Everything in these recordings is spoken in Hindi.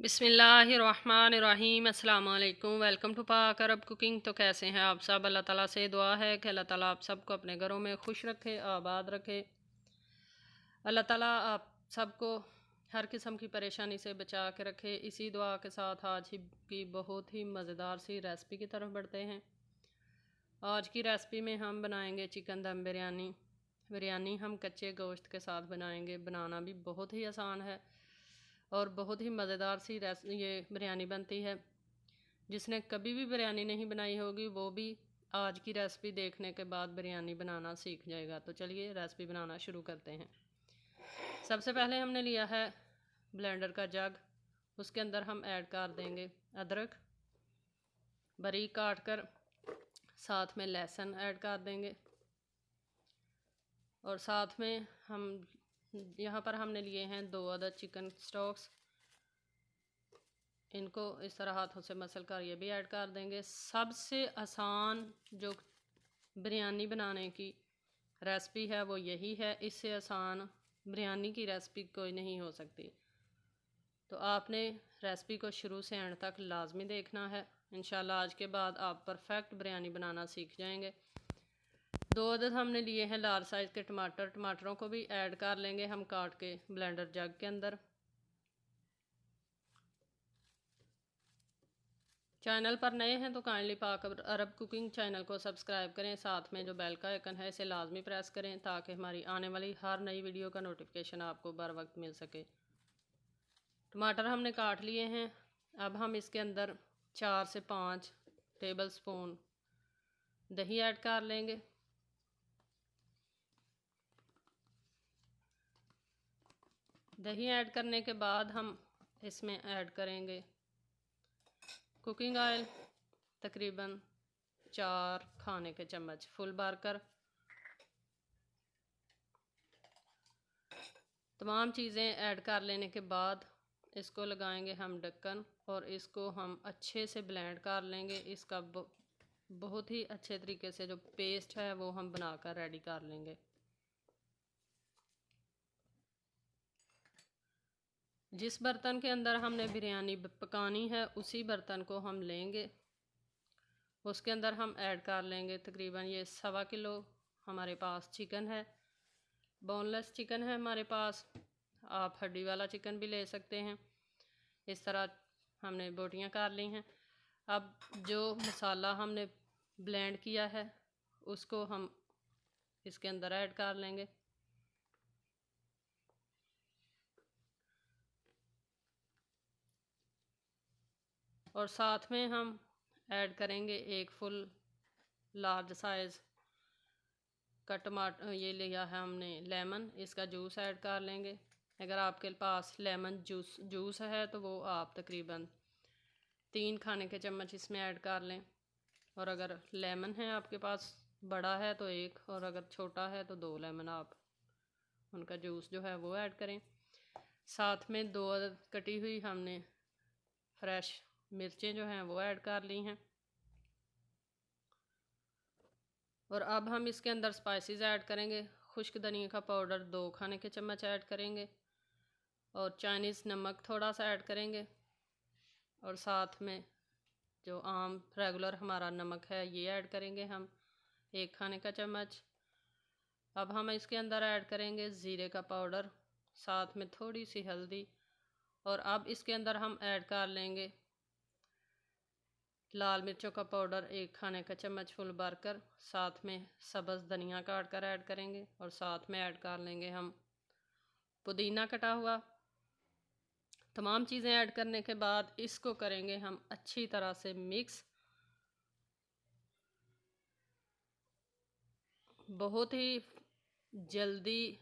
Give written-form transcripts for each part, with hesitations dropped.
बिस्मिल्लाहिर्रहमानिर्रहीम अस्सलाम वालेकुम। वेलकम टू पाक अरब कुकिंग। तो कैसे हैं आप सब? अल्लाह ताला से दुआ है कि अल्लाह ताला आप सबको अपने घरों में खुश रखे, आबाद रखे। अल्लाह ताला आप सबको हर किस्म की परेशानी से बचा के रखे। इसी दुआ के साथ आज की बहुत ही मज़ेदार सी रेसिपी की तरफ बढ़ते हैं। आज की रेसिपी में हम बनाएंगे चिकन दम बिरयानी। बिरयानी हम कच्चे गोश्त के साथ बनाएंगे। बनाना भी बहुत ही आसान है और बहुत ही मज़ेदार सी ये बिरयानी बनती है। जिसने कभी भी बिरयानी नहीं बनाई होगी वो भी आज की रेसिपी देखने के बाद बिरयानी बनाना सीख जाएगा। तो चलिए रेसिपी बनाना शुरू करते हैं। सबसे पहले हमने लिया है ब्लेंडर का जग। उसके अंदर हम ऐड कर देंगे अदरक बारीक काट कर, साथ में लहसुन ऐड कर देंगे और साथ में हम यहाँ पर हमने लिए हैं 2 अदद चिकन स्टॉक्स। इनको इस तरह हाथों से मसल कर ये भी ऐड कर देंगे। सबसे आसान जो बिरयानी बनाने की रेसिपी है वो यही है। इससे आसान बिरयानी की रेसिपी कोई नहीं हो सकती। तो आपने रेसिपी को शुरू से एंड तक लाजमी देखना है। इंशाल्लाह आज के बाद आप परफेक्ट बिरयानी बनाना सीख जाएंगे। 2 अदद हमने लिए हैं लार्ज साइज़ के टमाटर। टमाटरों को भी ऐड कर लेंगे हम काट के ब्लेंडर जग के अंदर। चैनल पर नए हैं तो काइंडली पाक अरब कुकिंग चैनल को सब्सक्राइब करें। साथ में जो बेल का आइकन है इसे लाजमी प्रेस करें ताकि हमारी आने वाली हर नई वीडियो का नोटिफिकेशन आपको बर वक्त मिल सके। टमाटर हमने काट लिए हैं। अब हम इसके अंदर 4 से 5 टेबल स्पून दही ऐड कर लेंगे। दही ऐड करने के बाद हम इसमें ऐड करेंगे कुकिंग ऑयल, तकरीबन 4 खाने के चम्मच फुल भर कर। तमाम चीज़ें ऐड कर लेने के बाद इसको लगाएंगे हम ढक्कन और इसको हम अच्छे से ब्लेंड कर लेंगे। इसका बहुत ही अच्छे तरीके से जो पेस्ट है वो हम बनाकर रेडी कर लेंगे। जिस बर्तन के अंदर हमने बिरयानी पकानी है उसी बर्तन को हम लेंगे। उसके अंदर हम ऐड कर लेंगे तकरीबन ये 1.25 किलो हमारे पास चिकन है। बोनलेस चिकन है हमारे पास। आप हड्डी वाला चिकन भी ले सकते हैं। इस तरह हमने बोटियां कर ली हैं। अब जो मसाला हमने ब्लेंड किया है उसको हम इसके अंदर ऐड कर लेंगे। और साथ में हम ऐड करेंगे 1 फुल लार्ज साइज़ का टमाटर। ये लिया है हमने लेमन, इसका जूस ऐड कर लेंगे। अगर आपके पास लेमन जूस है तो वो आप तकरीबन 3 खाने के चम्मच इसमें ऐड कर लें। और अगर लेमन है आपके पास बड़ा है तो 1, और अगर छोटा है तो 2 लेमन आप उनका जूस जो है वो ऐड करें। साथ में 2 कटी हुई हमने फ्रेश मिर्चें जो हैं वो ऐड कर ली हैं। और अब हम इसके अंदर स्पाइसेस ऐड करेंगे। खुश्क धनिया का पाउडर 2 खाने के चम्मच ऐड करेंगे और चाइनीज़ नमक थोड़ा सा ऐड करेंगे और साथ में जो आम रेगुलर हमारा नमक है ये ऐड करेंगे हम 1 खाने का चम्मच। अब हम इसके अंदर ऐड करेंगे ज़ीरे का पाउडर, साथ में थोड़ी सी हल्दी। और अब इसके अंदर हम ऐड कर लेंगे लाल मिर्चों का पाउडर 1 खाने का चम्मच फुल भर कर। साथ में सब्ज़ धनिया काट कर ऐड करेंगे और साथ में ऐड कर लेंगे हम पुदीना कटा हुआ। तमाम चीज़ें ऐड करने के बाद इसको करेंगे हम अच्छी तरह से मिक्स। बहुत ही जल्दी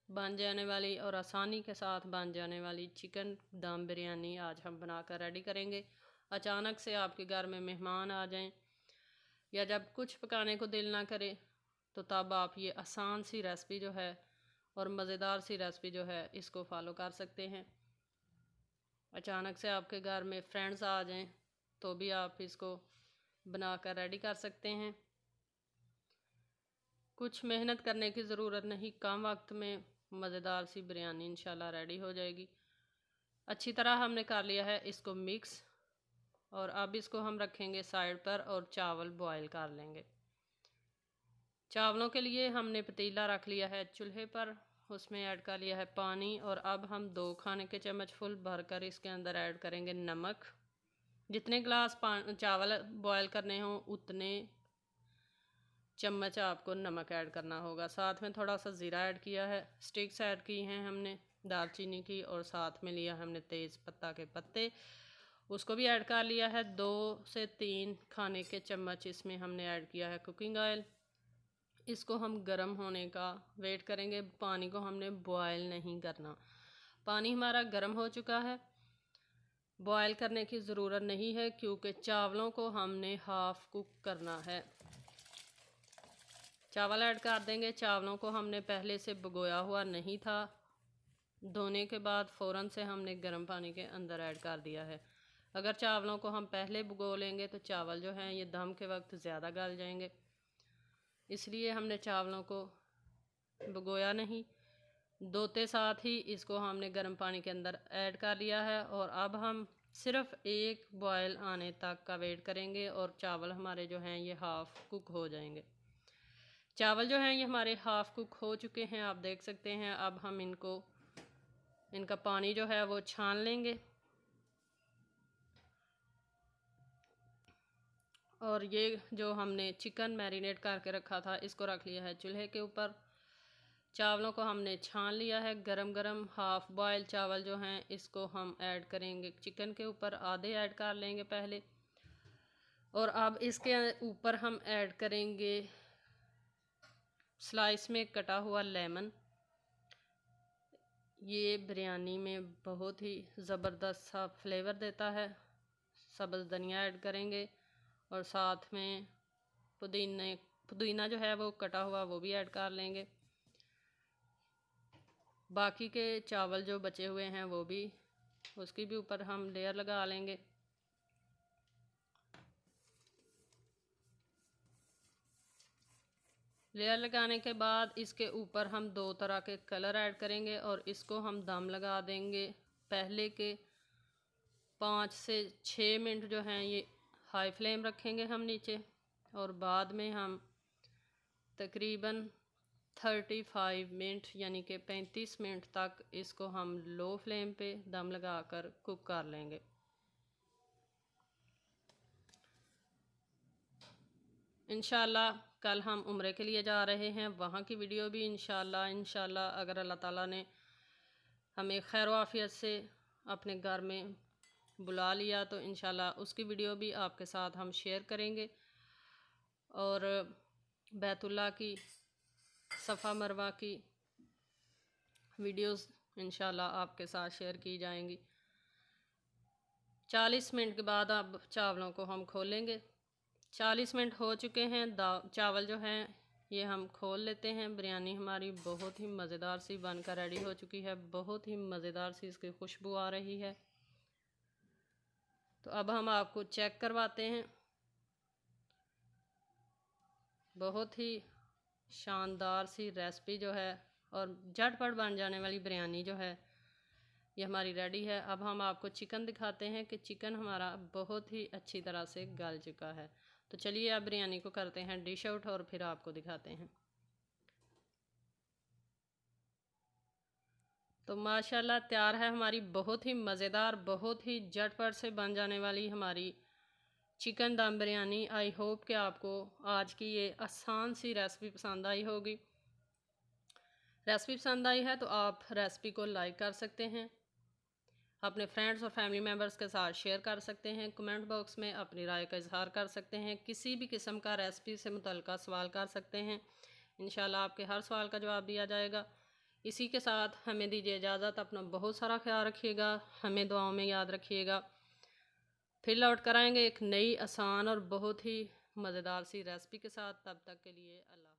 बन जाने वाली और आसानी के साथ बन जाने वाली चिकन दम बिरयानी आज हम बनाकर रेडी करेंगे। अचानक से आपके घर में मेहमान आ जाएं या जब कुछ पकाने को दिल ना करे तो तब आप ये आसान सी रेसिपी जो है और मज़ेदार सी रेसिपी जो है इसको फॉलो कर सकते हैं। अचानक से आपके घर में फ्रेंड्स आ जाएं तो भी आप इसको बनाकर रेडी कर सकते हैं। कुछ मेहनत करने की ज़रूरत नहीं, कम वक्त में मज़ेदार सी बिरयानी इंशाल्लाह रेडी हो जाएगी। अच्छी तरह हमने कर लिया है इसको मिक्स। और अब इसको हम रखेंगे साइड पर और चावल बॉयल कर लेंगे। चावलों के लिए हमने पतीला रख लिया है चूल्हे पर, उसमें ऐड कर लिया है पानी। और अब हम 2 खाने के चम्मच फुल भरकर इसके अंदर ऐड करेंगे नमक। जितने गिलास चावल बॉयल करने हों उतने चम्मच आपको नमक ऐड करना होगा। साथ में थोड़ा सा ज़ीरा ऐड किया है, स्टिक्स ऐड की हैं हमने दालचीनी की, और साथ में लिया हमने तेज़ पत्ता के पत्ते, उसको भी ऐड कर लिया है। 2 से 3 खाने के चम्मच इसमें हमने ऐड किया है कुकिंग ऑयल। इसको हम गर्म होने का वेट करेंगे, पानी को हमने बॉयल नहीं करना। पानी हमारा गर्म हो चुका है, बॉयल करने की ज़रूरत नहीं है क्योंकि चावलों को हमने हाफ़ कुक करना है। चावल ऐड कर देंगे। चावलों को हमने पहले से भिगोया हुआ नहीं था, धोने के बाद फ़ौरन से हमने गर्म पानी के अंदर ऐड कर दिया है। अगर चावलों को हम पहले भिगो लेंगे तो चावल जो हैं ये दम के वक्त ज़्यादा गल जाएंगे, इसलिए हमने चावलों को भिगोया नहीं, धोते साथ ही इसको हमने गर्म पानी के अंदर ऐड कर लिया है। और अब हम सिर्फ एक बॉयल आने तक का वेट करेंगे और चावल हमारे जो हैं ये हाफ़ कुक हो जाएंगे। चावल जो हैं ये हमारे हाफ़ कुक हो चुके हैं, आप देख सकते हैं। अब हम इनका पानी जो है वो छान लेंगे। और ये जो हमने चिकन मैरिनेट करके रखा था इसको रख लिया है चूल्हे के ऊपर। चावलों को हमने छान लिया है। गरम गरम हाफ़ बॉयल चावल जो हैं इसको हम ऐड करेंगे चिकन के ऊपर, आधे ऐड कर लेंगे पहले। और अब इसके ऊपर हम ऐड करेंगे स्लाइस में कटा हुआ लेमन। ये बिरयानी में बहुत ही ज़बरदस्त सा फ्लेवर देता है। सब्ज़ धनिया ऐड करेंगे और साथ में पुदीना जो है वो कटा हुआ वो भी ऐड कर लेंगे। बाकी के चावल जो बचे हुए हैं वो भी, उसकी भी ऊपर हम लेयर लगा लेंगे। लेयर लगाने के बाद इसके ऊपर हम 2 तरह के कलर ऐड करेंगे और इसको हम दम लगा देंगे। पहले के 5 से 6 मिनट जो हैं ये हाई फ्लेम रखेंगे हम नीचे, और बाद में हम तकरीबन 35 मिनट यानी कि 35 मिनट तक इसको हम लो फ्लेम पे दम लगा कर कुक कर लेंगे। इंशाल्लाह कल हम उम्रे के लिए जा रहे हैं, वहाँ की वीडियो भी इंशाल्लाह अगर अल्लाह ताला ने हमें खैर आफियत से अपने घर में बुला लिया तो इंशाल्लाह उसकी वीडियो भी आपके साथ हम शेयर करेंगे। और बैतुल्लाह की सफ़ा मरवा की वीडियोस इंशाल्लाह आपके साथ शेयर की जाएंगी। 40 मिनट के बाद अब चावलों को हम खोलेंगे। 40 मिनट हो चुके हैं। चावल जो हैं ये हम खोल लेते हैं। बिरयानी हमारी बहुत ही मज़ेदार सी बनकर रेडी हो चुकी है, बहुत ही मज़ेदार सी इसकी खुशबू आ रही है। तो अब हम आपको चेक करवाते हैं। बहुत ही शानदार सी रेसिपी जो है और झटपट बन जाने वाली बिरयानी जो है ये हमारी रेडी है। अब हम आपको चिकन दिखाते हैं कि चिकन हमारा बहुत ही अच्छी तरह से गल चुका है। तो चलिए अब बिरयानी को करते हैं डिश आउट और फिर आपको दिखाते हैं। तो माशाल्लाह तैयार है हमारी बहुत ही मज़ेदार, बहुत ही झटपट से बन जाने वाली हमारी चिकन दम बिरयानी। आई होप कि आपको आज की ये आसान सी रेसिपी पसंद आई होगी। रेसिपी पसंद आई है तो आप रेसिपी को लाइक कर सकते हैं, अपने फ्रेंड्स और फैमिली मेम्बर्स के साथ शेयर कर सकते हैं, कमेंट बॉक्स में अपनी राय का इजहार कर सकते हैं, किसी भी किस्म का रेसिपी से मुतल्लिका सवाल कर सकते हैं। इंशाल्लाह आपके हर सवाल का जवाब दिया जाएगा। इसी के साथ हमें दीजिए इजाज़त। अपना बहुत सारा ख्याल रखिएगा, हमें दुआओं में याद रखिएगा। फिर लौट कर आएंगे एक नई आसान और बहुत ही मज़ेदार सी रेसिपी के साथ। तब तक के लिए अल्लाह।